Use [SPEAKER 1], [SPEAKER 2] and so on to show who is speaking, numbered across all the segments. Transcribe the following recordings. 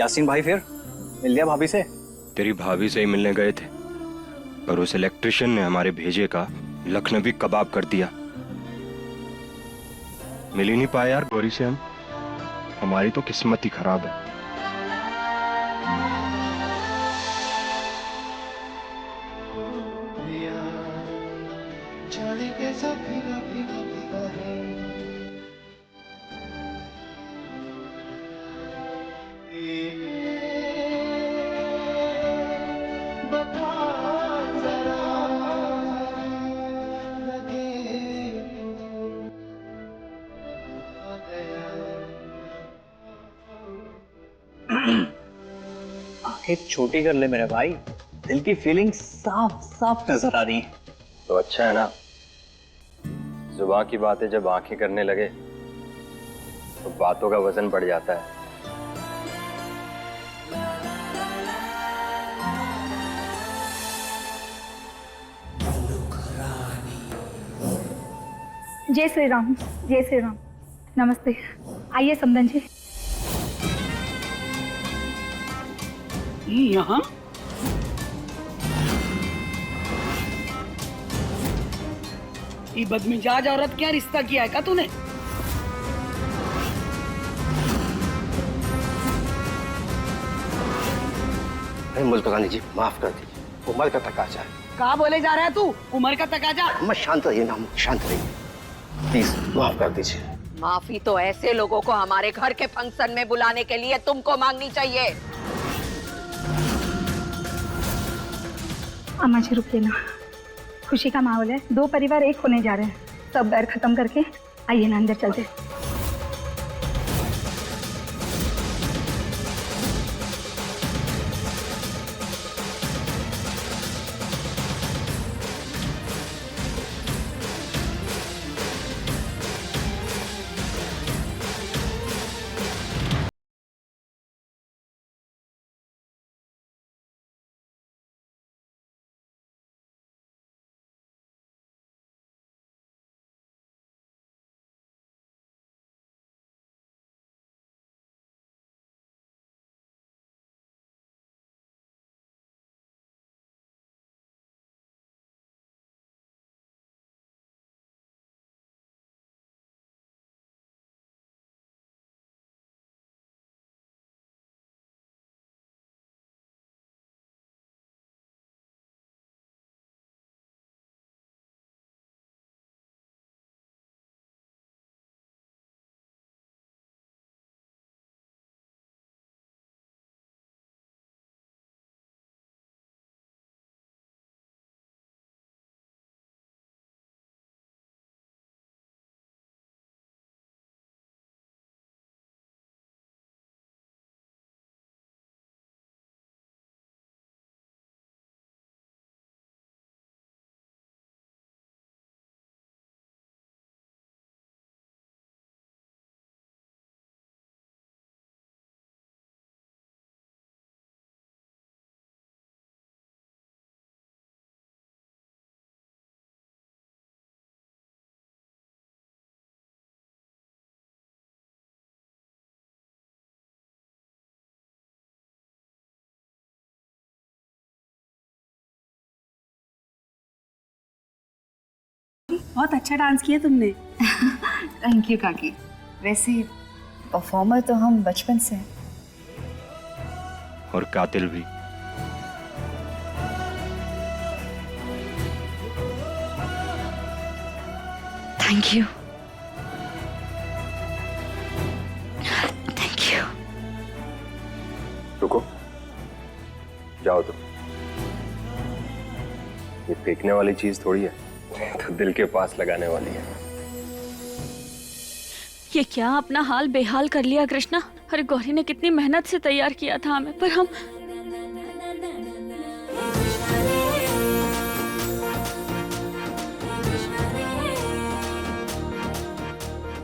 [SPEAKER 1] क्या सीन भाई, फिर मिल लिया भाभी से?
[SPEAKER 2] तेरी भाभी से ही मिलने गए थे, पर उस इलेक्ट्रिशियन ने हमारे भेजे का लखनवी कबाब कर दिया। मिल ही नहीं पाए यार गौरी से हम। हमारी तो किस्मत ही खराब है।
[SPEAKER 1] आंखें छोटी कर ले मेरे भाई, दिल की फीलिंग साफ साफ नजर आ रही है।
[SPEAKER 2] तो अच्छा है ना, जुबान की बातें जब आंखें करने लगे तो बातों का वजन बढ़ जाता है।
[SPEAKER 3] जय श्री राम, जय श्री राम। नमस्ते, आइए समदन जी।
[SPEAKER 4] यहाँ ये बदमिजाज औरत क्या रिश्ता किया है का तूने?
[SPEAKER 5] मुल्तानी जी माफ कर दीजिए, उम्र का तकाजा है।
[SPEAKER 4] कहा बोले जा रहा है तू? उम्र का तकाजा?
[SPEAKER 5] अम्मा शांत रहिए ना, शांत रहिए प्लीज, माफ कर दीजिए।
[SPEAKER 6] माफी तो ऐसे लोगों को हमारे घर के फंक्शन में बुलाने के लिए तुमको मांगनी चाहिए।
[SPEAKER 3] अम्मा जी रुकिए ना, खुशी का माहौल है, दो परिवार एक होने जा रहे हैं। सब बैर खत्म करके आइए ना अंदर चलते।
[SPEAKER 7] बहुत अच्छा डांस किया तुमने।
[SPEAKER 8] थैंक यू काकी। वैसे परफॉर्मर तो हम बचपन से हैं।
[SPEAKER 2] और कातिल भी।
[SPEAKER 8] Thank you, thank you.
[SPEAKER 2] रुको, जाओ तुम। ये फेंकने वाली चीज थोड़ी है, तो दिल के पास लगाने वाली है।
[SPEAKER 9] ये क्या अपना हाल बेहाल कर लिया कृष्णा। अरे गौरी ने कितनी मेहनत से तैयार किया था हमें, पर हम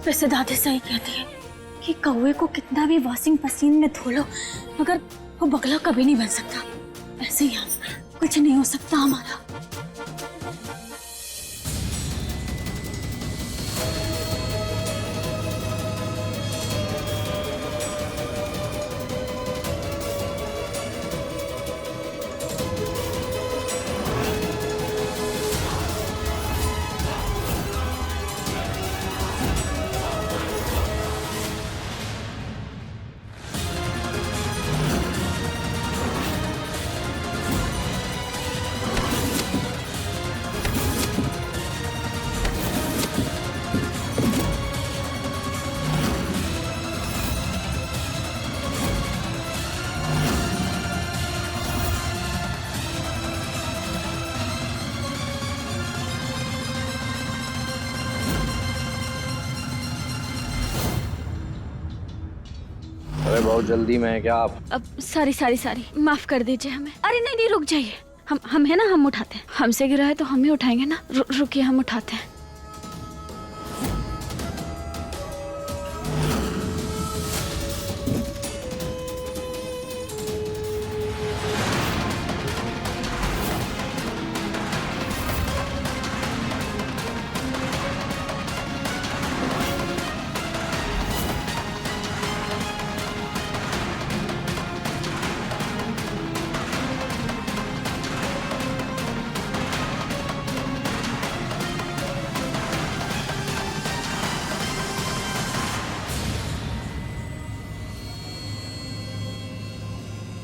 [SPEAKER 3] वैसे दादी सही कहती है कि कौवे को कितना भी वॉशिंग मशीन में धो लो, मगर वो बगला कभी नहीं बन सकता। ऐसे ही हम, कुछ नहीं हो सकता हमारा।
[SPEAKER 2] बहुत जल्दी में है क्या आप?
[SPEAKER 9] अब सारी सारी सारी माफ कर दीजिए हमें। अरे नहीं नहीं रुक जाइए, हम है ना, हम उठाते हैं। हमसे गिरा है तो हम ही उठाएंगे ना। रुकिए, हम उठाते हैं।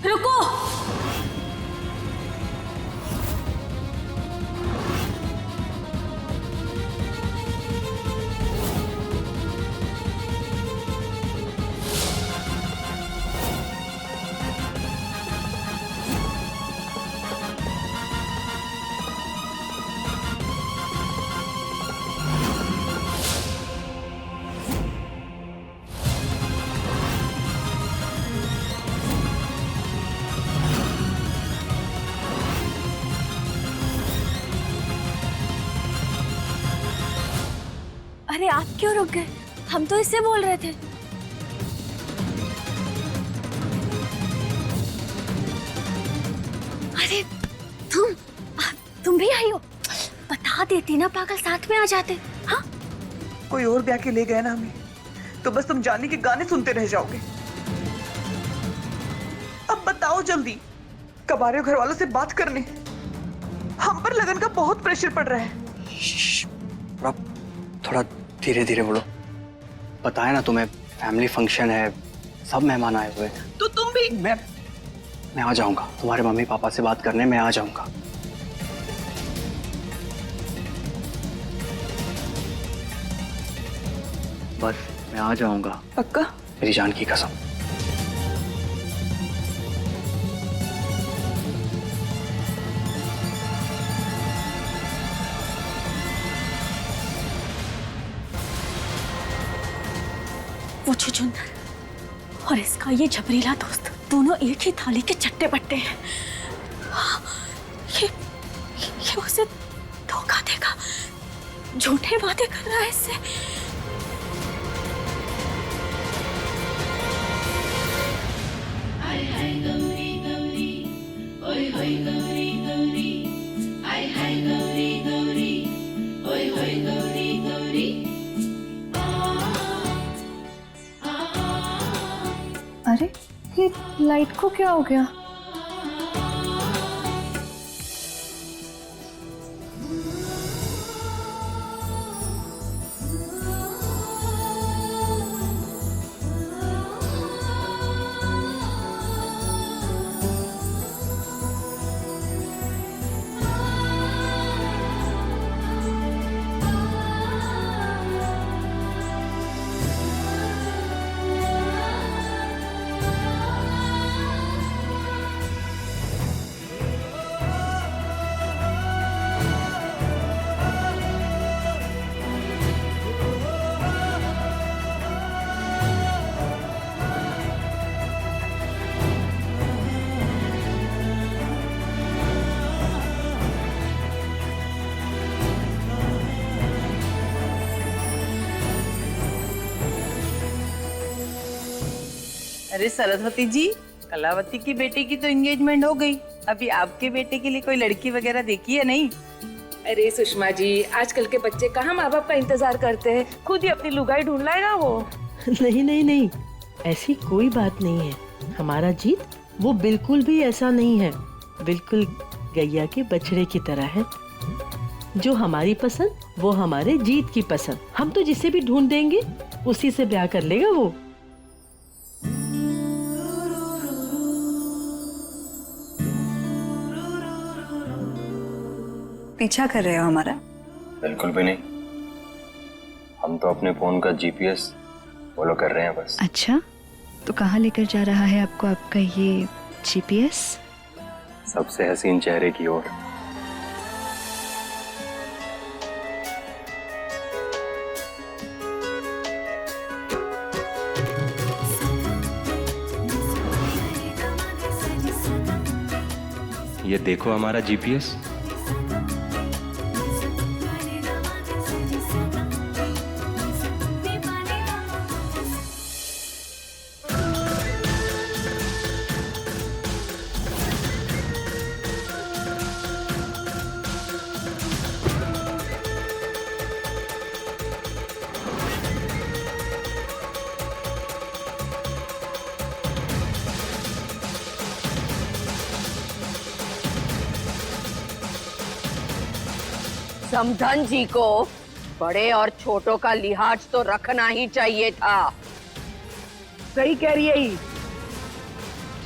[SPEAKER 3] रुको। अरे आप क्यों रुक गए? हम तो इससे बोल रहे थे। अरे तुम भी आई हो? बता देती ना पागल, साथ में आ जाते। हाँ,
[SPEAKER 10] कोई और ब्याह के ले गए ना हमें, तो बस तुम जानी के गाने सुनते रह जाओगे। अब बताओ जल्दी, कब आ रहे हो घर वालों से बात करने? हम पर लगन का बहुत प्रेशर पड़ रहा है।
[SPEAKER 1] थोड़ा धीरे धीरे बोलो। बताया ना तुम्हें, फैमिली फंक्शन है, सब मेहमान आए हुए हैं।
[SPEAKER 10] तो तुम भी?
[SPEAKER 1] मैं आ जाऊंगा, तुम्हारे मम्मी पापा से बात करने मैं आ जाऊंगा। बस मैं आ जाऊंगा,
[SPEAKER 10] पक्का?
[SPEAKER 1] मेरी जान की कसम।
[SPEAKER 3] वो छुछुंदर और इसका ये झबरीला दोस्त दोनों एक ही थाली के चट्टे बट्टे हैं। ये उसे धोखा देगा, झूठे वादे कर रहा है इससे।
[SPEAKER 8] अरे ये लाइट को क्या हो गया?
[SPEAKER 11] अरे सरस्वती जी, कलावती की बेटे की तो एंगेजमेंट हो गई, अभी आपके बेटे के लिए कोई लड़की वगैरह देखी है नहीं?
[SPEAKER 7] अरे सुषमा जी, आजकल के बच्चे कहाँ माँ बाप का इंतजार करते हैं, खुद ही अपनी लुगाई ढूंढ लाएगा वो।
[SPEAKER 12] नहीं नहीं नहीं, ऐसी कोई बात नहीं है। हमारा जीत वो बिल्कुल भी ऐसा नहीं है, बिल्कुल गैया के बछड़े की तरह है। जो हमारी पसंद वो हमारे जीत की पसंद, हम तो जिसे भी ढूंढ देंगे उसी से ब्याह कर लेगा वो।
[SPEAKER 8] पीछा कर रहे हो हमारा?
[SPEAKER 2] बिल्कुल भी नहीं, हम तो अपने फोन का जीपीएस फॉलो कर रहे हैं बस।
[SPEAKER 8] अच्छा, तो कहाँ लेकर जा रहा है आपको आपका ये जीपीएस?
[SPEAKER 2] सबसे हसीन चेहरे की ओर। ये देखो हमारा जीपीएस।
[SPEAKER 6] समधन जी को बड़े और छोटों का लिहाज तो रखना ही चाहिए था।
[SPEAKER 4] सही कह रही है ही।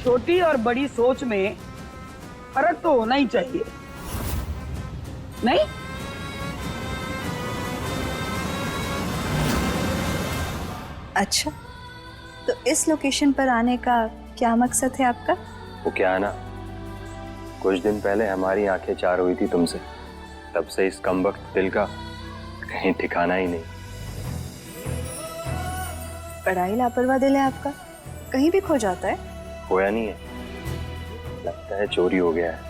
[SPEAKER 4] छोटी और बड़ी सोच में फर्क तो होना ही चाहिए, नहीं?
[SPEAKER 8] अच्छा, तो इस लोकेशन पर आने का क्या मकसद है आपका?
[SPEAKER 2] वो क्या है ना, कुछ दिन पहले हमारी आंखें चार हुई थी तुमसे, तब से इस कमबख्त दिल का कहीं ठिकाना ही नहीं।
[SPEAKER 8] बड़ा ही लापरवाह दिल है आपका, कहीं भी खो जाता है।
[SPEAKER 2] खोया नहीं है, लगता है चोरी हो गया है।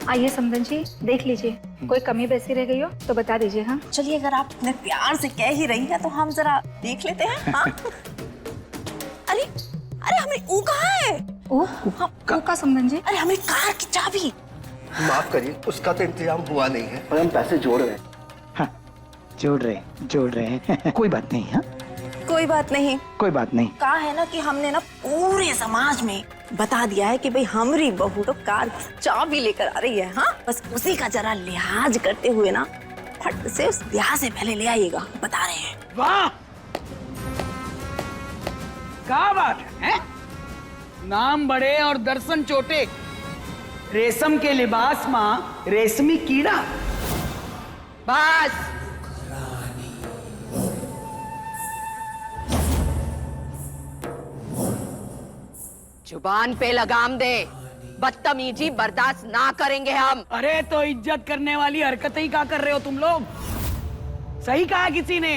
[SPEAKER 8] आइए समधन जी, देख लीजिए, कोई कमी बेसी रह गई हो तो बता दीजिए। हाँ
[SPEAKER 13] चलिए, अगर आप इतने प्यार से कह ही रही हैं तो हम जरा देख लेते हैं। हाँ? अरे अरे हमें ऊ कहाँ है?
[SPEAKER 8] ऊ का समधन जी?
[SPEAKER 13] अरे हमें कार की चाबी।
[SPEAKER 5] माफ करिए, उसका तो इंतजाम हुआ नहीं है और हम पैसे जोड़ रहे हैं।
[SPEAKER 14] हाँ, जोड़ रहे हैं। कोई बात नहीं। हाँ,
[SPEAKER 13] कोई बात नहीं,
[SPEAKER 14] कोई बात नहीं।
[SPEAKER 13] कहा है ना कि हमने ना पूरे समाज में बता दिया है कि भाई हमारी बहू तो कार की चाबी लेकर आ रही है। हाँ, बस उसी का जरा लिहाज करते हुए ना फट से उस ब्याह से पहले ले आइएगा, बता रहे हैं।
[SPEAKER 4] वाह, क्या बात है? नाम बड़े और दर्शन छोटे। रेशम के लिबास माँ रेशमी कीड़ा।
[SPEAKER 6] बस जुबान पे लगाम दे, बदतमीजी बर्दाश्त ना करेंगे हम।
[SPEAKER 4] अरे तो इज्जत करने वाली हरकतें ही क्या कर रहे हो तुम लोग? सही कहा किसी ने,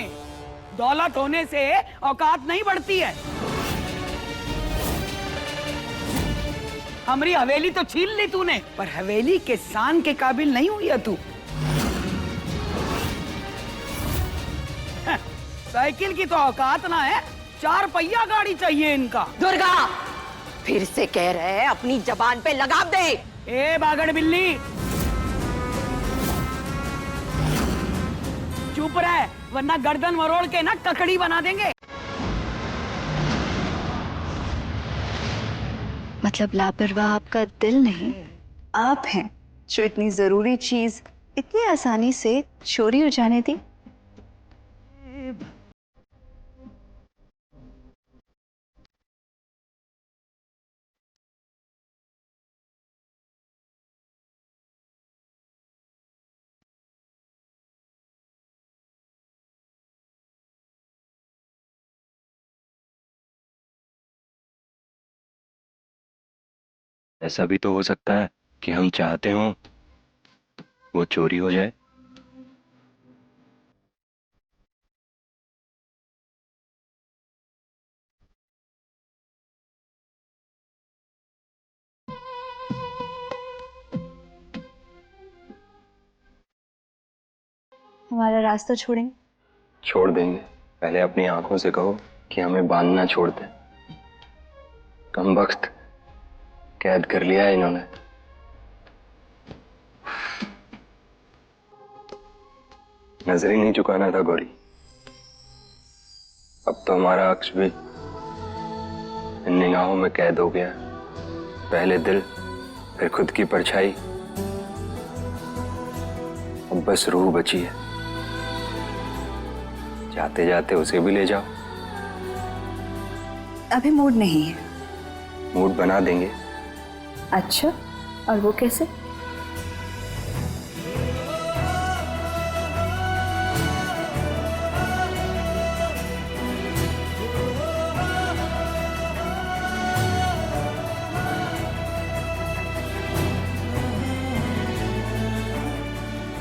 [SPEAKER 4] दौलत होने से औकात नहीं बढ़ती है। हमारी हवेली तो छीन ली तूने, पर हवेली के शान के काबिल नहीं हुई है तू। साइकिल की तो औकात ना है, 4 पहिया गाड़ी चाहिए इनका।
[SPEAKER 6] दुर्गा, फिर से कह रहे हैं अपनी जबान पे लगाम दे।
[SPEAKER 4] ए बागड़ बिल्ली, चुप रहे वरना गर्दन मरोड़ के ना ककड़ी बना देंगे।
[SPEAKER 8] मतलब लापरवाह आपका दिल नहीं, आप हैं जो इतनी जरूरी चीज इतनी आसानी से चोरी हो जाने दी।
[SPEAKER 2] ऐसा भी तो हो सकता है कि हम चाहते हों वो चोरी हो जाए।
[SPEAKER 8] हमारा रास्ता छोड़ेंगे?
[SPEAKER 2] छोड़ देंगे, पहले अपनी आंखों से कहो कि हमें बांधना छोड़ दे। कमबख्त कैद कर लिया है इन्होंने। नजर ही नहीं झुकाना था गौरी, अब तो हमारा अक्स भी इन निगाहों में कैद हो गया। पहले दिल, फिर खुद की परछाई, अब बस रूह बची है। जाते जाते उसे भी ले जाओ।
[SPEAKER 8] अभी मूड नहीं है।
[SPEAKER 2] मूड बना देंगे।
[SPEAKER 8] अच्छा, और वो कैसे?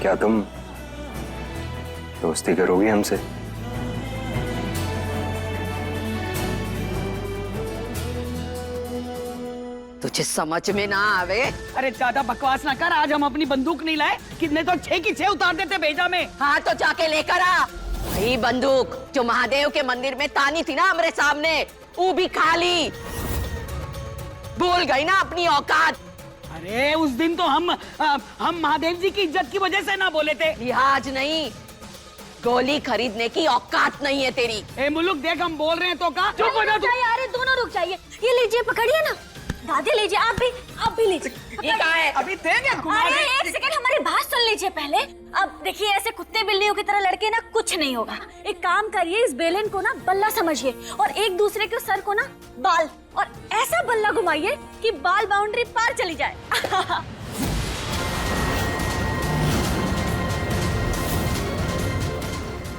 [SPEAKER 2] क्या तुम दोस्ती करोगी हमसे?
[SPEAKER 6] तुझे समझ में ना आवे?
[SPEAKER 4] अरे ज्यादा बकवास ना कर, आज हम अपनी बंदूक नहीं लाए, कितने तो 6 की 6 उतार देते भेजा में।
[SPEAKER 6] हाँ तो जाके लेकर आ वही बंदूक जो महादेव के मंदिर में तानी थी ना हमारे सामने, वो भी खाली। भूल गई ना अपनी औकात?
[SPEAKER 4] अरे उस दिन तो हम महादेव जी की इज्जत की वजह से ना बोले थे।
[SPEAKER 6] लिहाज नहीं, गोली खरीदने की औकात नहीं है तेरी।
[SPEAKER 4] ए मुलुक देख, हम बोल रहे हैं तो का चुप हो जा तू।
[SPEAKER 3] अरे दोनों रुक जाइए, ये लीजिए पकड़िए ना। दादी लीजिए, आप भी लीजिए।
[SPEAKER 6] ये कहाँ है?
[SPEAKER 10] अभी देंगे।
[SPEAKER 3] अरे एक सेकंड, हमारी बात सुन लीजिए पहले। अब देखिए, ऐसे कुत्ते बिल्लियों की तरह लड़के ना कुछ नहीं होगा। एक काम करिए, इस बेलन को ना बल्ला समझिए और एक दूसरे के सर को ना बाल, और ऐसा बल्ला घुमाइए कि बाल बाउंड्री पार चली जाए।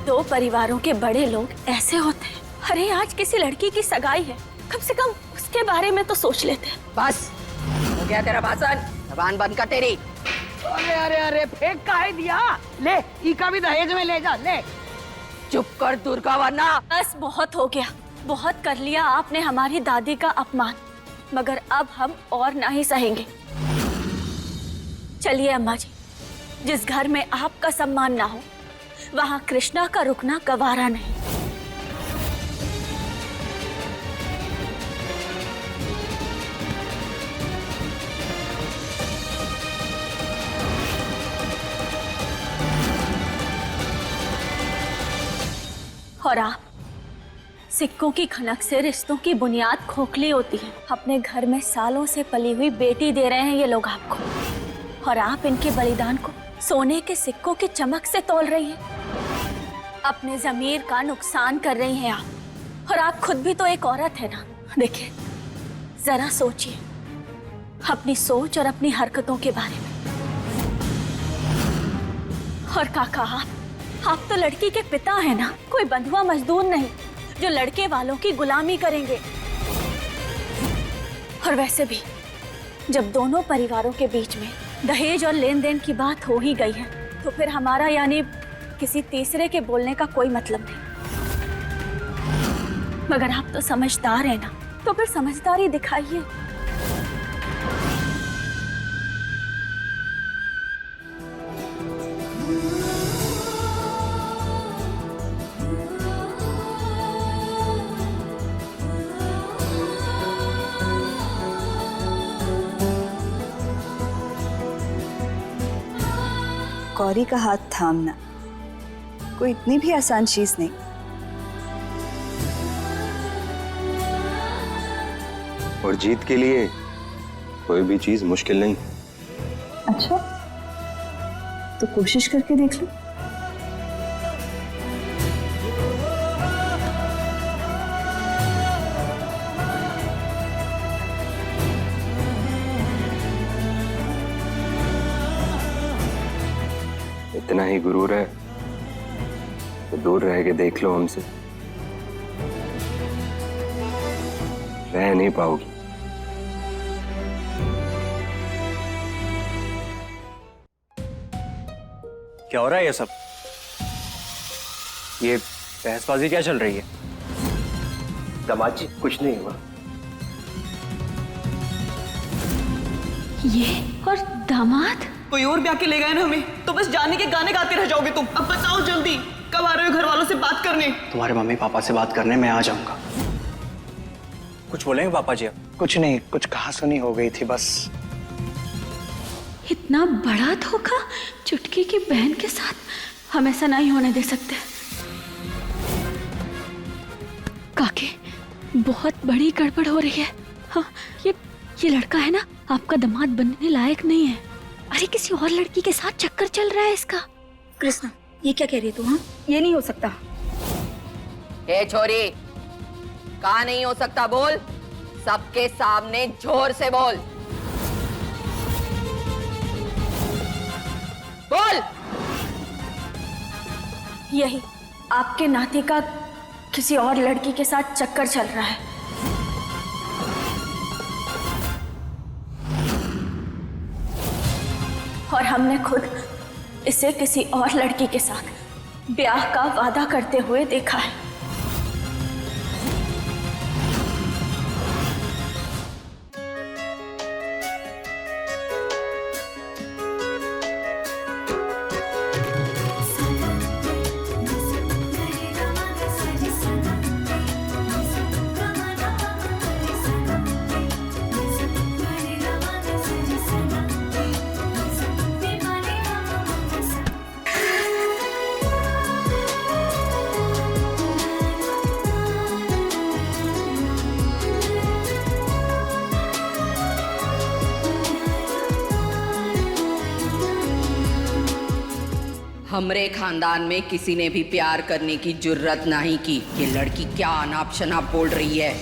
[SPEAKER 3] दो परिवारों के बड़े लोग ऐसे होते हैं। अरे आज किसी लड़की की सगाई है, कम से कम उसके बारे में तो सोच लेते हैं।
[SPEAKER 6] बस हो गया तेरा भाषण, जबान बंद कर तेरी।
[SPEAKER 4] अरे अरे अरे फेंक काहे दिया? ले इका भी दहेज में ले जा, ले।
[SPEAKER 6] चुप कर दुर्गा, वरना।
[SPEAKER 3] बस बहुत हो गया, बहुत कर लिया आपने हमारी दादी का अपमान, मगर अब हम और ना ही सहेंगे। चलिए अम्मा जी, जिस घर में आपका सम्मान ना हो वहाँ कृष्णा का रुकना गवारा नहीं। और आप सिक्कों की खनक से रिश्तों की बुनियाद खोखली होती है। अपने घर में सालों से पली हुई बेटी दे रहे हैं ये लोग आपको, और आप इनके बलिदान को सोने के सिक्कों की चमक से तोल रही हैं। अपने जमीर का नुकसान कर रही हैं आप, और आप खुद भी तो एक औरत है ना। देखिए जरा सोचिए अपनी सोच और अपनी हरकतों के बारे में। और काका, आप तो लड़की के पिता हैं ना, कोई बंधुआ मजदूर नहीं जो लड़के वालों की गुलामी करेंगे। और वैसे भी जब दोनों परिवारों के बीच में दहेज और लेन देन की बात हो ही गई है, तो फिर हमारा यानी किसी तीसरे के बोलने का कोई मतलब नहीं। मगर आप तो समझदार हैं ना, तो फिर समझदारी दिखाइए।
[SPEAKER 8] गौरी का हाथ थामना कोई इतनी भी आसान चीज नहीं।
[SPEAKER 2] और जीत के लिए कोई भी चीज मुश्किल नहीं।
[SPEAKER 8] अच्छा, तो कोशिश करके देख लो।
[SPEAKER 2] इतना ही गुरूर है तो दूर रह के देख लो हमसे, रह नहीं पाओगी।
[SPEAKER 1] क्या हो रहा है ये सब? ये बहसबाजी क्या चल रही है?
[SPEAKER 5] दामाद जी कुछ नहीं हुआ।
[SPEAKER 9] ये और दामाद
[SPEAKER 10] कोई और ब्याह के ले गए ना हमें, तो बस जाने के गाने गाते रह जाओगे तुम। अब बताओ जल्दी, कब आ रहे हो घर वालों से बात करने?
[SPEAKER 1] तुम्हारे मम्मी पापा से बात करने मैं आ जाऊंगा। कुछ बोलेंगे पापा जी? अब
[SPEAKER 14] कुछ नहीं, कुछ कहा सुनी हो गई थी बस।
[SPEAKER 9] इतना बड़ा धोखा चुटकी की बहन के साथ, हम ऐसा नहीं होने दे सकते। काके, बहुत बड़ी गड़बड़ हो रही है। हाँ, ये लड़का है ना, आपका दामाद बनने लायक नहीं है। अरे किसी और लड़की के साथ चक्कर चल रहा है इसका।
[SPEAKER 3] कृष्णा, ये क्या कह रही है तू? हाँ, ये नहीं हो सकता।
[SPEAKER 6] ए छोरी, कहा नहीं हो सकता बोल, सबके सामने जोर से बोल। बोल।
[SPEAKER 3] यही आपके नाती का किसी और लड़की के साथ चक्कर चल रहा है। और हमने खुद इसे किसी और लड़की के साथ ब्याह का वादा करते हुए देखा है।
[SPEAKER 6] हमरे खानदान में किसी ने भी प्यार करने की जुर्रत नहीं की। ये लड़की क्या अनाप शनाप बोल रही है।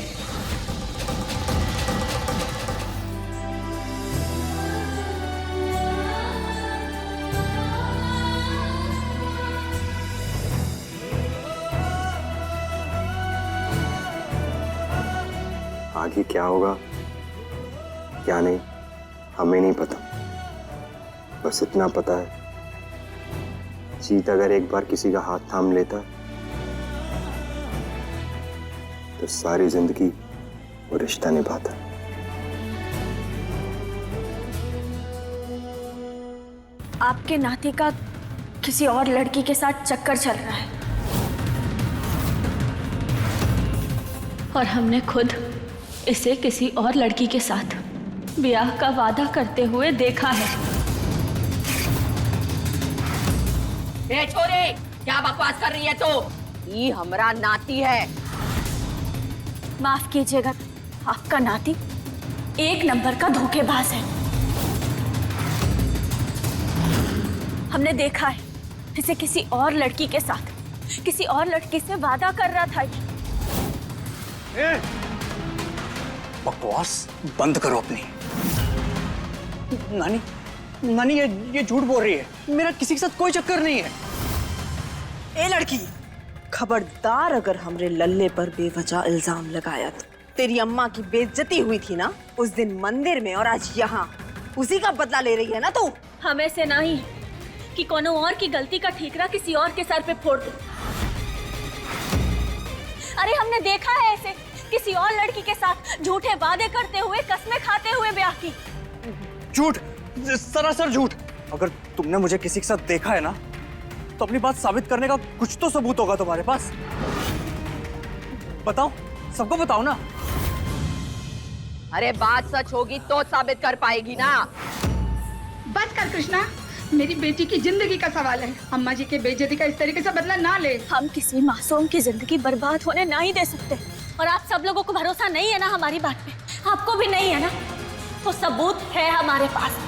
[SPEAKER 2] आगे क्या होगा क्या नहीं हमें नहीं पता, बस इतना पता है जीत अगर एक बार किसी का हाथ थाम लेता तो सारी जिंदगी वो रिश्ता निभाता।
[SPEAKER 3] आपके नाती का किसी और लड़की के साथ चक्कर चल रहा है और हमने खुद इसे किसी और लड़की के साथ ब्याह का वादा करते हुए देखा है।
[SPEAKER 6] ए छोरे, क्या बकवास कर रही है तू? ये हमरा नाती है।
[SPEAKER 3] माफ कीजिएगा, आपका नाती एक नंबर का धोखेबाज है। हमने देखा है इसे किसी और लड़की के साथ, किसी और लड़की से वादा कर रहा था।
[SPEAKER 1] बकवास बंद करो अपनी। नानी, नानी ये झूठ बोल रही है। मेरा किसी के साथ कोई चक्कर नहीं है।
[SPEAKER 13] ए लड़की, खबरदार अगर हमरे लल्ले पर बेवजह इल्जाम लगाया तो तेरी अम्मा की बेइज्जती हुई थी ना उस दिन मंदिर में, और आज यहाँ उसी का बदला ले रही है ना तू।
[SPEAKER 3] हमें से नहीं कि कोनो और की गलती का ठीकरा किसी और के सर पे फोड़ दो। अरे हमने देखा है ऐसे किसी और लड़की के साथ झूठे वादे करते हुए, कसमें खाते हुए ब्याह की।
[SPEAKER 1] झूठ, सरासर झूठ। अगर तुमने मुझे किसी के साथ देखा है ना तो अपनी बात साबित करने का कुछ तो सबूत होगा तुम्हारे पास। बताओ, सबको बताओ ना।
[SPEAKER 6] अरे बात सच होगी तो साबित कर पाएगी ना।
[SPEAKER 15] बस कर कृष्णा, मेरी बेटी की जिंदगी का सवाल है। अम्मा जी के बेइज्जती का इस तरीके से बदला ना ले।
[SPEAKER 3] हम किसी मासूम की जिंदगी बर्बाद होने नहीं दे सकते। और आप सब लोगों को भरोसा नहीं है ना हमारी बात पे? आपको भी नहीं है ना? तो सबूत है हमारे पास।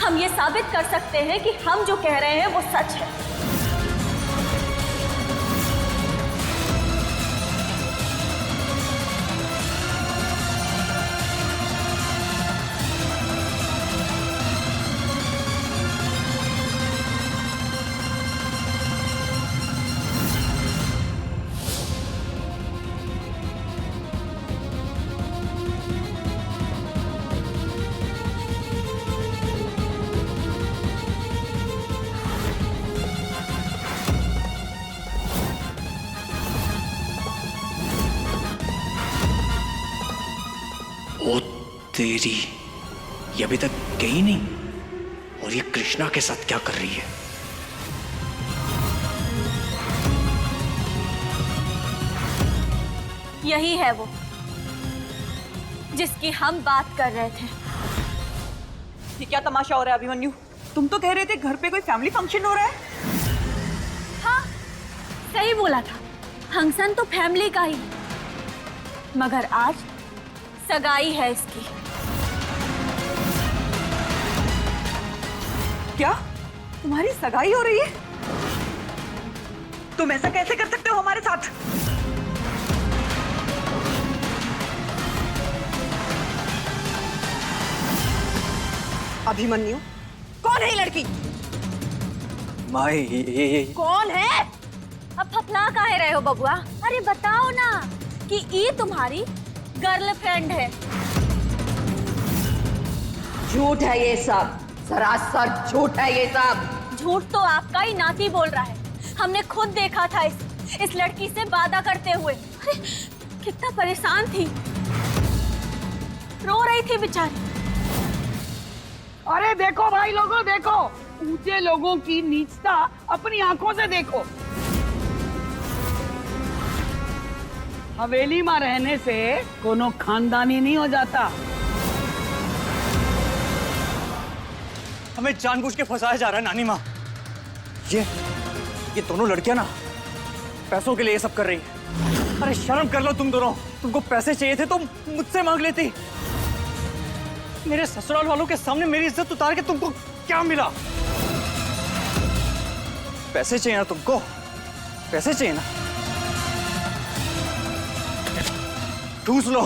[SPEAKER 3] हम ये साबित कर सकते हैं कि हम जो कह रहे हैं वो सच है।
[SPEAKER 5] ओ तेरी, ये अभी तक गई नहीं और ये कृष्णा के साथ क्या कर रही है?
[SPEAKER 3] यही है वो जिसकी हम बात कर रहे थे।
[SPEAKER 10] ये क्या तमाशा हो रहा है अभिमन्यु? तुम तो कह रहे थे घर पे कोई फैमिली फंक्शन हो रहा है।
[SPEAKER 3] हाँ, सही बोला था। फंक्शन तो फैमिली का ही, मगर आज सगाई है इसकी।
[SPEAKER 10] क्या तुम्हारी सगाई हो रही है? तुम ऐसा कैसे कर सकते हो हमारे साथ?
[SPEAKER 13] अभिमन्यु, कौन है ये लड़की?
[SPEAKER 1] माँ, ये
[SPEAKER 13] कौन है?
[SPEAKER 3] अब फपला काहे रहे हो बबुआ? अरे बताओ ना कि ये तुम्हारी गर्लफ्रेंड है।
[SPEAKER 6] झूठ है ये सब, सरासर झूठ है ये सब।
[SPEAKER 3] झूठ तो आपका ही नाती बोल रहा है। हमने खुद देखा था इस लड़की से वादा करते हुए। अरे कितना परेशान थी, रो रही थी बेचारी।
[SPEAKER 4] अरे देखो भाई लोगों, देखो ऊंचे लोगों की नीचता अपनी आंखों से देखो। हवेली में रहने से कोनो खानदानी नहीं हो जाता।
[SPEAKER 1] हमें जानबूझ के फंसाया जा रहा है नानी माँ। ये दोनों लड़कियां ना पैसों के लिए ये सब कर रही है। अरे शर्म कर लो तुम दोनों। तुमको पैसे चाहिए थे तो मुझसे मांग लेती। मेरे ससुराल वालों के सामने मेरी इज्जत उतार के तुमको क्या मिला? पैसे चाहिए ना तुमको? पैसे चाहिए ना? ठूस लो।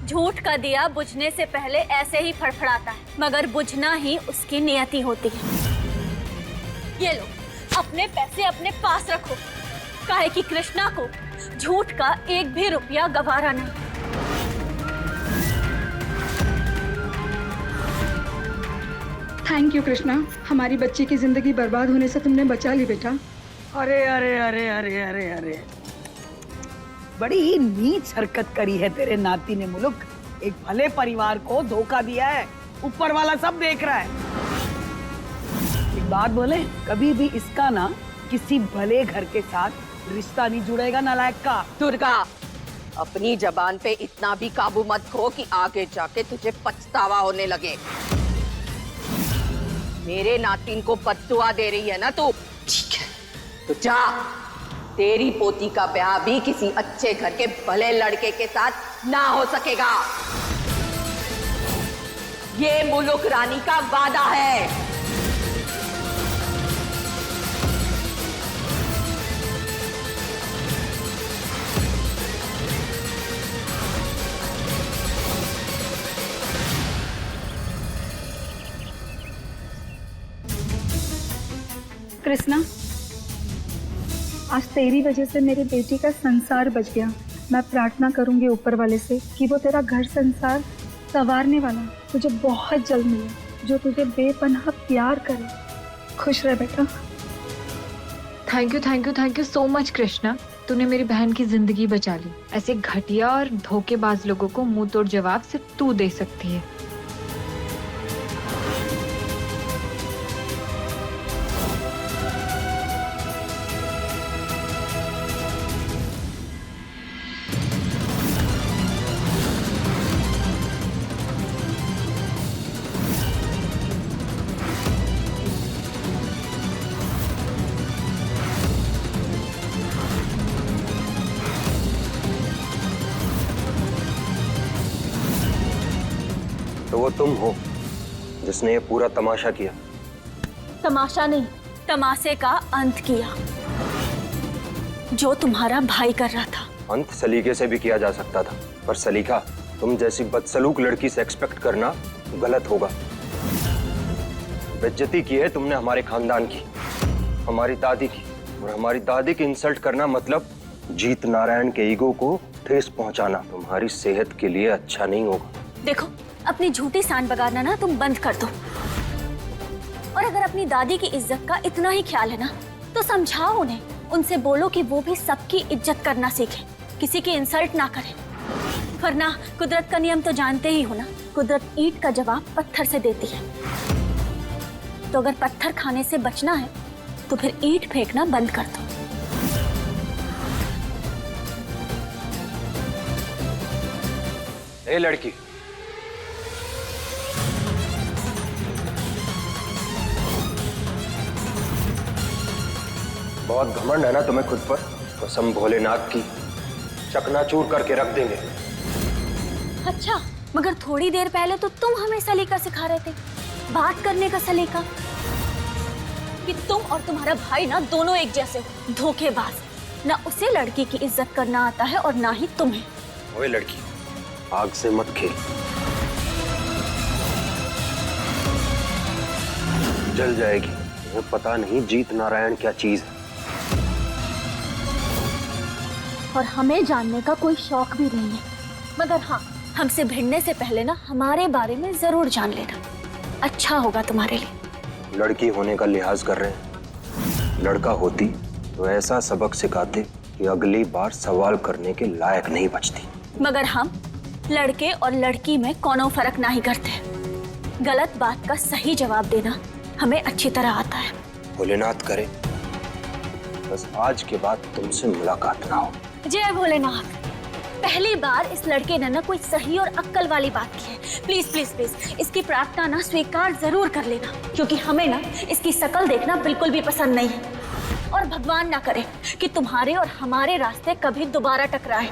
[SPEAKER 3] झूठ का दिया बुझने से पहले ऐसे ही फड़फड़ाता है, मगर बुझना ही उसकी नियति होती है। ये लो, अपने पैसे अपने पास रखो, काहे कि कृष्णा को झूठ का एक भी रुपया गवारा नहीं।
[SPEAKER 15] थैंक यू कृष्णा, हमारी बच्ची की जिंदगी बर्बाद होने से तुमने बचा ली बेटा।
[SPEAKER 4] अरे अरे अरे अरे अरे अरे, बड़ी ही नीच हरकत करी है तेरे नाती ने मुलुक। एक भले परिवार को धोखा दिया है, ऊपर वाला सब देख रहा है। एक बात बोले, कभी भी इसका ना किसी भले घर के साथ रिश्ता नहीं जुड़ेगा नालायक का।
[SPEAKER 6] दुर्गा, अपनी जबान पे इतना भी काबू मत खो कि आगे जाके तुझे पछतावा होने लगे। मेरे नातिन को बद्दुआ दे रही है ना तू? ठीक है, तो जा, तेरी पोती का ब्याह भी किसी अच्छे घर के भले लड़के के साथ ना हो सकेगा। ये मुलुक रानी का वादा है।
[SPEAKER 15] कृष्णा, आज तेरी वजह से मेरी बेटी का संसार बच गया। मैं प्रार्थना करूंगी ऊपर वाले से कि वो तेरा घर संसार संवारने वाला तुझे बहुत जल्द मिले, जो तुझे बेपनाह प्यार करे। खुश रह बेटा।
[SPEAKER 16] Thank you so much Krishna, तूने मेरी बहन की जिंदगी बचा ली। ऐसे घटिया और धोखेबाज लोगों को मुंह तोड़ जवाब सिर्फ तू दे सकती है।
[SPEAKER 2] तो वो तुम हो जिसने ये पूरा तमाशा किया?
[SPEAKER 3] तमाशा नहीं, तमाशे का अंत किया, जो तुम्हारा भाई कर रहा था।
[SPEAKER 2] अंत सलीके से भी किया जा सकता था, पर सलीका तुम जैसी बदसलूक लड़की से एक्सपेक्ट करना गलत होगा। बेइज्जती की है तुमने हमारे खानदान की, हमारी दादी की, और हमारी दादी की इंसल्ट करना मतलब जीत नारायण के ईगो को ठेस पहुंचाना तुम्हारी सेहत के लिए अच्छा नहीं होगा।
[SPEAKER 3] देखो, अपनी झूठी सांड बगाड़ना ना तुम बंद कर दो, और अगर अपनी दादी की इज्जत का इतना ही ख्याल है ना तो समझाओ उन्हें, उनसे बोलो कि वो भी सबकी इज्जत करना सीखें, किसी की इंसल्ट ना करें। वरना कुदरत का नियम तो जानते ही हो ना, कुदरत ईंट का जवाब पत्थर से देती है। तो अगर पत्थर खाने से बचना है तो फिर ईंट फेंकना बंद कर दो।
[SPEAKER 2] ए लड़की, बहुत घमंड है ना तुम्हें खुद पर? कसम भोलेनाथ की, चकनाचूर करके रख देंगे।
[SPEAKER 3] अच्छा, मगर थोड़ी देर पहले तो तुम हमें सलीका सिखा रहे थे, बात करने का सलीका, कि तुम और तुम्हारा भाई ना दोनों एक जैसे हो, धोखेबाज। ना उसे लड़की की इज्जत करना आता है और ना ही तुम्हें।
[SPEAKER 2] ओए लड़की, आग से मत खेल, जल जाएगी। वो पता नहीं जीत नारायण क्या चीज है।
[SPEAKER 3] और हमें जानने का कोई शौक भी नहीं है। मगर हाँ, हमसे भिड़ने से पहले ना हमारे बारे में जरूर जान लेना, अच्छा होगा तुम्हारे लिए।
[SPEAKER 2] लड़की होने का लिहाज कर रहे हैं, लड़का होती तो ऐसा सबक सिखाते कि अगली बार सवाल करने के लायक नहीं बचती।
[SPEAKER 3] मगर हम लड़के और लड़की में कोनो फर्क नहीं करते। गलत बात का सही जवाब देना हमें अच्छी तरह आता है।
[SPEAKER 2] भोलेनाथ करे बस आज के बाद तुमसे मुलाकात ना हो।
[SPEAKER 3] जय भोलेनाथ। पहली बार इस लड़के ने ना कोई सही और अक्ल वाली बात की है। प्लीज प्लीज प्लीज इसकी प्रार्थना ना स्वीकार जरूर कर लेना, क्योंकि हमें ना इसकी शकल देखना बिल्कुल भी पसंद नहीं है। और भगवान ना करे कि तुम्हारे और हमारे रास्ते कभी दोबारा टकराए।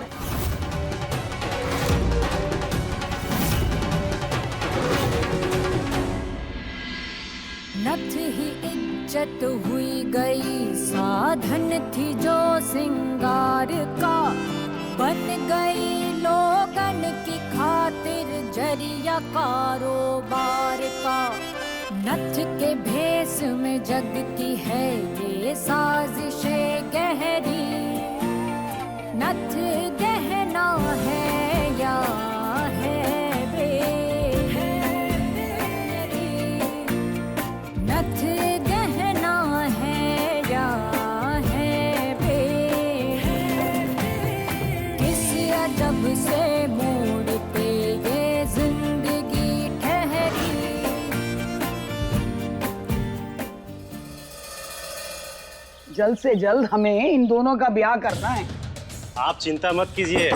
[SPEAKER 17] नथ ही इज्जत हुई गई, साधन थी जो सिंगार का, बन गई लोगन की खातिर जरिया कारोबार का। नथ के भेस में जग की है ये साजिशें गहरी, नथ गहना है या है बेरी, नथ गहना है या है बेरी, किस अजब से मोड़ पे ये जिंदगी ठहरी।
[SPEAKER 4] जल्द से जल्द हमें इन दोनों का ब्याह करना है।
[SPEAKER 18] आप चिंता मत कीजिए,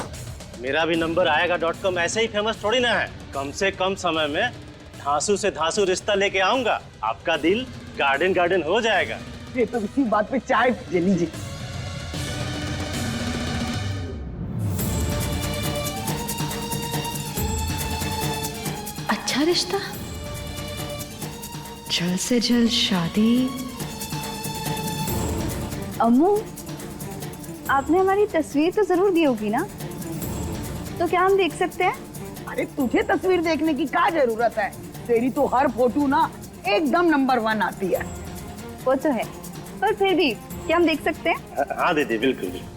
[SPEAKER 18] मेरा भी नंबर आएगा .com ऐसे ही फेमस थोड़ी ना है। कम से कम समय में धांसू से धांसू रिश्ता लेके आऊंगा, आपका दिल गार्डन गार्डन हो जाएगा।
[SPEAKER 4] ये तो इसी बात पे चाय पी लीजिए।
[SPEAKER 8] अच्छा रिश्ता, जल्द से जल्द शादी। अम्मू, आपने हमारी तस्वीर तो जरूर दी होगी ना, तो क्या हम देख सकते हैं?
[SPEAKER 4] अरे तुझे तस्वीर देखने की क्या जरूरत है, तेरी तो हर फोटो ना एकदम नंबर 1 आती है।
[SPEAKER 8] वो तो है, पर फिर भी क्या हम देख सकते हैं?
[SPEAKER 18] हाँ दीदी, बिल्कुल बिल्कुल।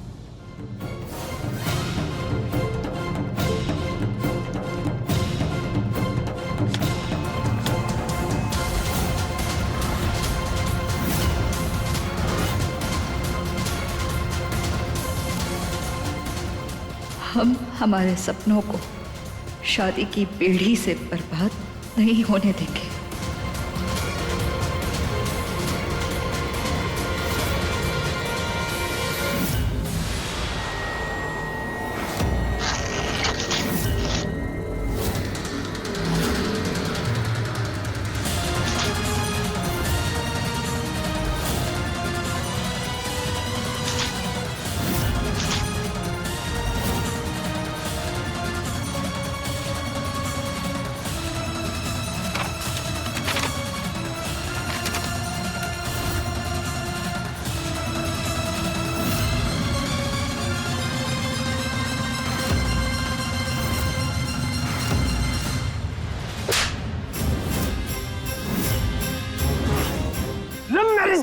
[SPEAKER 8] हम हमारे सपनों को शादी की बेड़ी से बर्बाद नहीं होने देंगे।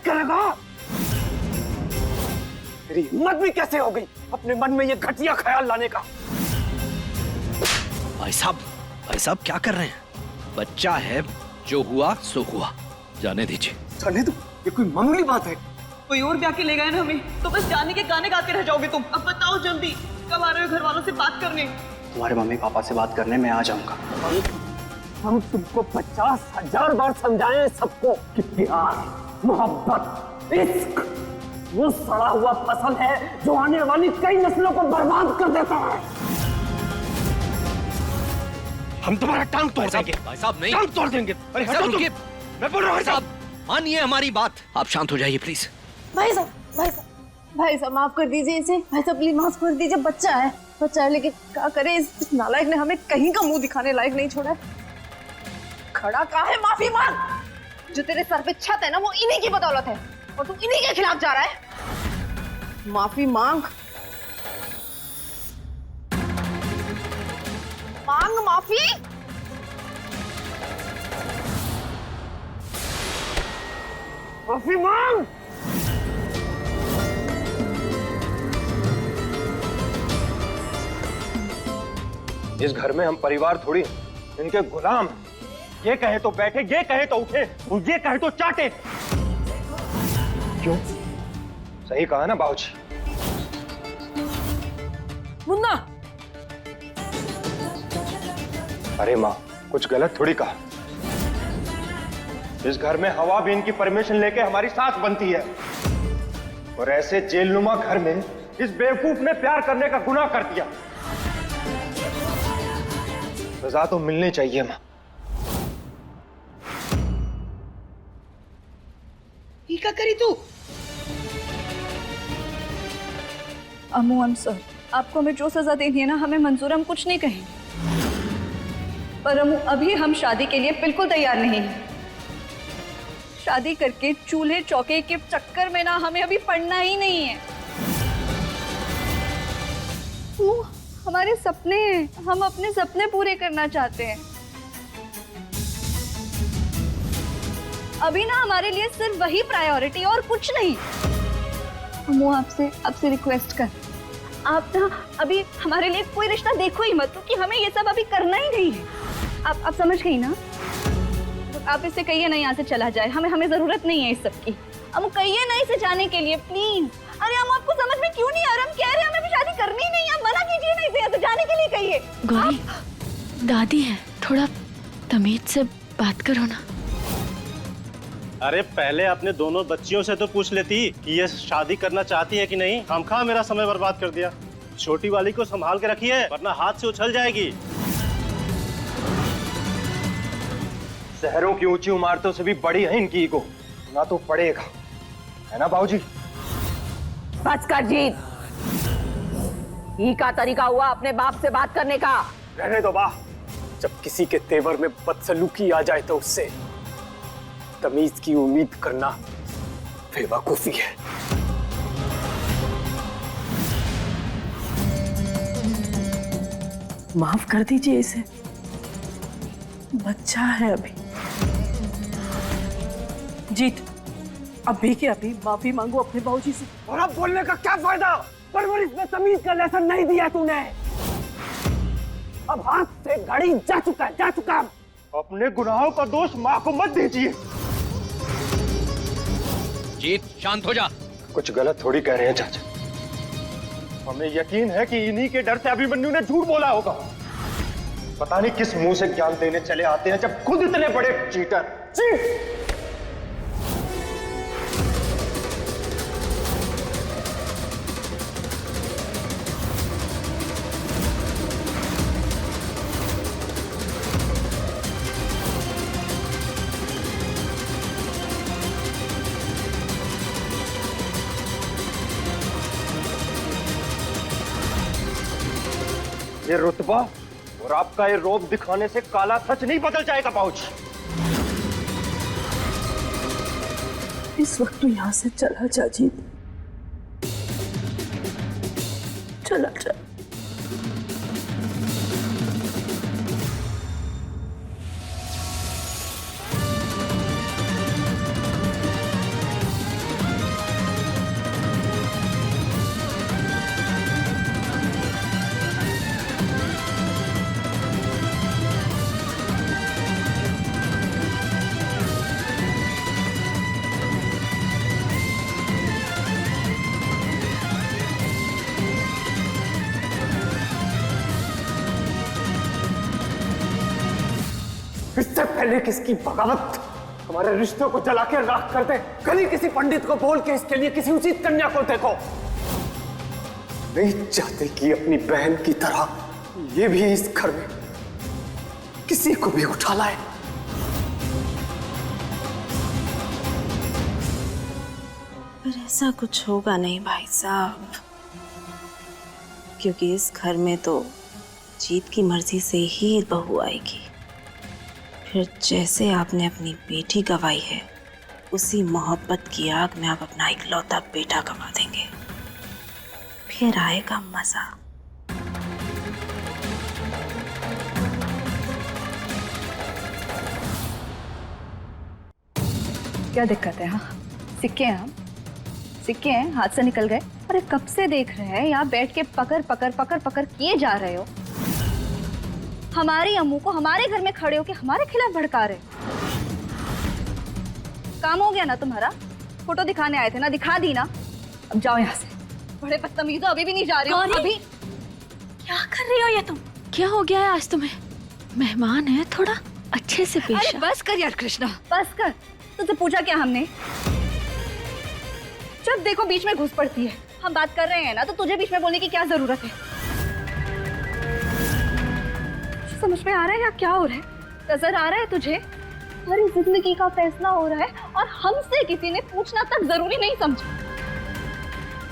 [SPEAKER 1] करेगा? तेरी हिम्मत भी कैसे हो गई अपने मन में ये घटिया ख्याल लाने का?
[SPEAKER 5] भाई साहब क्या कर रहे हैं? बच्चा है, जो हुआ सो हुआ, जाने दीजिए।
[SPEAKER 1] जाने दो, ये कोई मामूली बात है।
[SPEAKER 10] कोई और ब्याह के ले गए ना हमें, तो बस जाने के गाने गाते रह जाओगे तुम। अब बताओ जल्दी, कब आ रहे हो घर वालों से बात करने?
[SPEAKER 1] तुम्हारे मम्मी पापा से बात करने मैं आ जाऊंगा। हम तुमको 50,000 बार समझाएं सबको कि प्यार, मोहब्बत, इश्क वो सड़ा हुआ फसल है जो आने वाली कई नस्लों को बर्बाद कर देता है। हम तुम्हारा टांग तोड़ देंगे।
[SPEAKER 5] भाई साहब नहीं,
[SPEAKER 1] टांग तोड़ देंगे। अरे हटो तुम, मैं बोल रहा हूँ
[SPEAKER 5] साहब, मानिए हमारी बात। आप शांत हो जाइए प्लीज।
[SPEAKER 13] भाई साहब माफ कर दीजिए इसे। भाई साहब प्लीज माफ कर दीजिए, बच्चा है लेकिन क्या करे, इस नालायक ने हमें कहीं का मुंह दिखाने लायक नहीं छोड़ा है। खड़ा कहाँ है? माफी मांग। जो तेरे सर पे छत है ना, वो इन्हीं की बदौलत है और तू इन्हीं के खिलाफ जा रहा है। माफी मांग, मांग माफी।
[SPEAKER 1] माफी मांग।
[SPEAKER 2] इस घर में हम परिवार थोड़ी इनके गुलाम हैं। ये कहे तो बैठे, ये कहे तो उठे, और ये कहे तो चाटे। क्यों? सही कहा ना बाबूजी?
[SPEAKER 4] मुन्ना,
[SPEAKER 2] अरे माँ, कुछ गलत थोड़ी कहा। इस घर में हवा भी इनकी परमिशन लेके हमारी सास बनती है, और ऐसे जेलनुमा घर में इस बेवकूफ ने प्यार करने का गुनाह कर दिया। सजा तो मिलनी चाहिए माँ।
[SPEAKER 4] ये क्या करी तू?
[SPEAKER 8] अम्मू, आई एम सॉरी। आपको हमें जो सजा देनी है ना, हमें मंजूर, हम कुछ नहीं कहेंगे। पर अम्मू, अभी हम शादी के लिए बिल्कुल तैयार नहीं हैं। शादी करके चूल्हे चौके के चक्कर में ना हमें अभी पड़ना ही नहीं है। वो हमारे सपने हैं, हम अपने सपने पूरे करना चाहते हैं। अभी ना हमारे लिए सिर्फ वही प्रायोरिटी और कुछ नहीं। अम्मू, आपसे रिक्वेस्ट कर, आप ना अभी हमारे लिए कोई रिश्ता देखो ही मत, क्योंकि हमें ये सब अभी करना ही नहीं है। आप समझ गई ना? आप इससे कहिए ना यहाँ से चला जाए, हमें जरूरत नहीं है इस सब की। हम कहिए ना इसे जाने के लिए, प्लीज। अरे हम आपको समझ में क्यों नहीं आ रहा? हम कह रहे हैं हमें शादी करनी ही नहीं है, आप मना कीजिए ना इसे यहाँ से जाने के लिए कहिए।
[SPEAKER 9] गौरी, दादी है, थोड़ा तमीज से बात करो ना।
[SPEAKER 18] अरे पहले अपने दोनों बच्चियों से तो पूछ लेती कि ये शादी करना चाहती है कि नहीं। खामखा मेरा समय बर्बाद कर दिया। छोटी वाली को संभाल के रखिए, वरना हाथ से उछल जाएगी।
[SPEAKER 2] शहरों की ऊंची इमारतों से भी बड़ी है इनकी ईगो, ना तो पड़ेगा, है ना बाबूजी?
[SPEAKER 6] बस कर जीत। ये का तरीका हुआ अपने बाप से बात करने का?
[SPEAKER 1] रहने दो बा, जब किसी के तेवर में बदसलूकी आ जाए तो उससे तमीज की उम्मीद करना बेवकूफी है।
[SPEAKER 4] माफ कर दीजिए इसे, बच्चा है अभी। जीत, अभी के अभी माफी मांगो अपने बाबूजी से।
[SPEAKER 1] और अब बोलने का क्या फायदा? परवरिश में तमीज का लेसन नहीं दिया तूने। अब हाथ से घड़ी जा चुका।
[SPEAKER 2] अपने गुनाहों का दोष माँ को मत दीजिए।
[SPEAKER 5] जीत, शांत हो जा।
[SPEAKER 2] कुछ गलत थोड़ी कह रहे हैं चाचा। हमें यकीन है कि इन्हीं के डर से अभिमन्यु ने झूठ बोला होगा। पता नहीं किस मुंह से ज्ञान देने चले आते हैं जब खुद इतने बड़े चीटर। ये रुतबा और आपका ये रोब दिखाने से काला सच नहीं बदल जाएगा बाबूजी।
[SPEAKER 4] इस वक्त तू यहाँ से चला जा जीत, चला जा।
[SPEAKER 1] इससे पहले किसकी बगावत हमारे रिश्तों को जला के राख कर दे, कभी किसी पंडित को बोल के इसके लिए किसी उचित कन्या को देखो। नहीं चाहते कि अपनी बहन की तरह ये भी इस घर में किसी को भी उठा लाए।
[SPEAKER 13] पर ऐसा कुछ होगा नहीं भाई साहब, क्योंकि इस घर में तो जीत की मर्जी से ही बहू आएगी। फिर जैसे आपने अपनी बेटी गंवाई है, उसी मोहब्बत की आग में आप अपना इकलौता बेटा गंवा देंगे। फिर आएगा मजा।
[SPEAKER 8] क्या दिक्कत है? हाँ, सिक्के हैं, हम सिक्के हैं, हाथ से निकल गए। अरे कब से देख रहे हैं, यहाँ बैठ के पकड़ पकड़ पकड़ पकड़ किए जा रहे हो। हमारी अम्मू को हमारे घर में खड़े होके हमारे खिलाफ भड़का रहे। काम हो गया ना तुम्हारा? फोटो दिखाने आए थे ना, दिखा दी ना, अब जाओ यहाँ से। बड़े बदतमीज हो, अभी भी नहीं जा रही हो? अभी
[SPEAKER 3] क्या कर रही हो ये तुम? क्या हो गया है आज तुम्हें? मेहमान है, थोड़ा अच्छे से पेश
[SPEAKER 8] अरे बस कर यार कृष्णा, बस कर। तुझसे पूछा क्या हमने? जब देखो बीच में घुस पड़ती है। हम बात कर रहे हैं ना, तो तुझे बीच में बोलने की क्या जरूरत है? समझ में आ रहा है या क्या हो रहा है? नजर आ रहा है तुझे? हमारी जिंदगी का फैसला हो रहा है और हमसे किसी ने पूछना तक जरूरी नहीं समझा।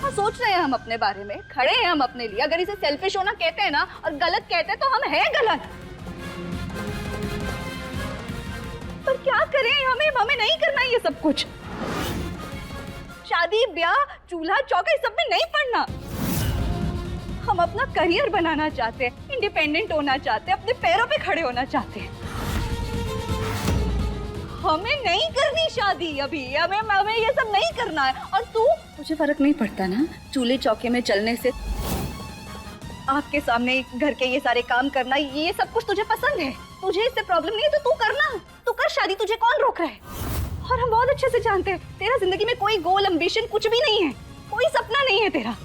[SPEAKER 8] हाँ, सोच रहे हैं हम अपने बारे में, खड़े हैं हम अपने लिए। अगर इसे सेल्फिश होना कहते हैं ना और गलत कहते हैं तो हम हैं गलत। पर क्या करें, हमें नहीं करना ये सब कुछ। शादी ब्याह चूल्हा चौका इस सब में नहीं पड़ना। हम अपना करियर बनाना चाहते हैं, इंडिपेंडेंट होना चाहते हैं, अपने पैरों पे खड़े होना चाहते हैं। हमें नहीं करनी शादी अभी, हमें ये सब नहीं करना है। और तू, तुझे फर्क नहीं पड़ता ना चूल्हे चौके में चलने से? आपके सामने घर के ये सारे काम करना, ये सब कुछ तुझे पसंद है? तुझे इससे प्रॉब्लम नहीं है तो तू करना, तू कर शादी, तुझे कौन रोक रहा है? और हम बहुत अच्छे से जानते हैं तेरा जिंदगी में कोई गोल एम्बिशन कुछ भी नहीं है, कोई सपना नहीं है तेरा।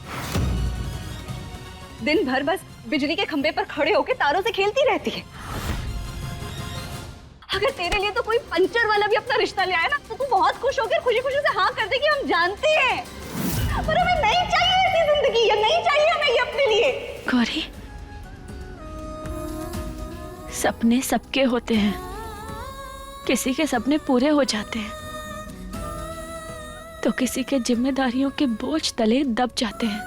[SPEAKER 8] दिन भर बस बिजली के खंभे पर खड़े होकर तारों से खेलती रहती है। अगर तेरे लिए तो कोई पंचर वाला भी अपना रिश्ता ले आया ना, तो तू बहुत खुश होकर खुशी खुशी से हाँ कर देगी, हम जानते हैं। पर हमें नहीं चाहिए ऐसी जिंदगी, ये नहीं चाहिए हमें ये अपने लिए।
[SPEAKER 9] गौरी, सपने सबके होते हैं, किसी के सपने पूरे हो जाते हैं तो किसी के जिम्मेदारियों के बोझ तले दब जाते हैं।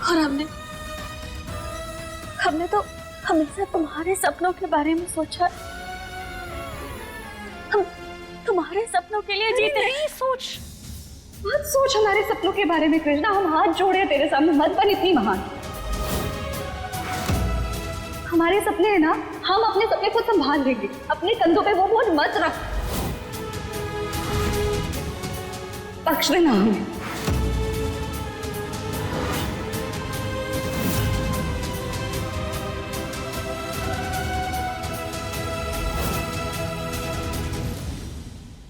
[SPEAKER 3] और हमने तो हमेशा तुम्हारे सपनों के बारे में सोचा। हम तुम्हारे सपनों के लिए जीते।
[SPEAKER 8] नहीं सोच, मत सोच हमारे सपनों के बारे में कृष्णा। हम हाथ जोड़े तेरे सामने, मत बन इतनी महान। हमारे सपने हैं ना, हम अपने सपने खुद संभाल लेंगे। अपने कंधों पे वो बोझ मत रख, बख्श देना हमें।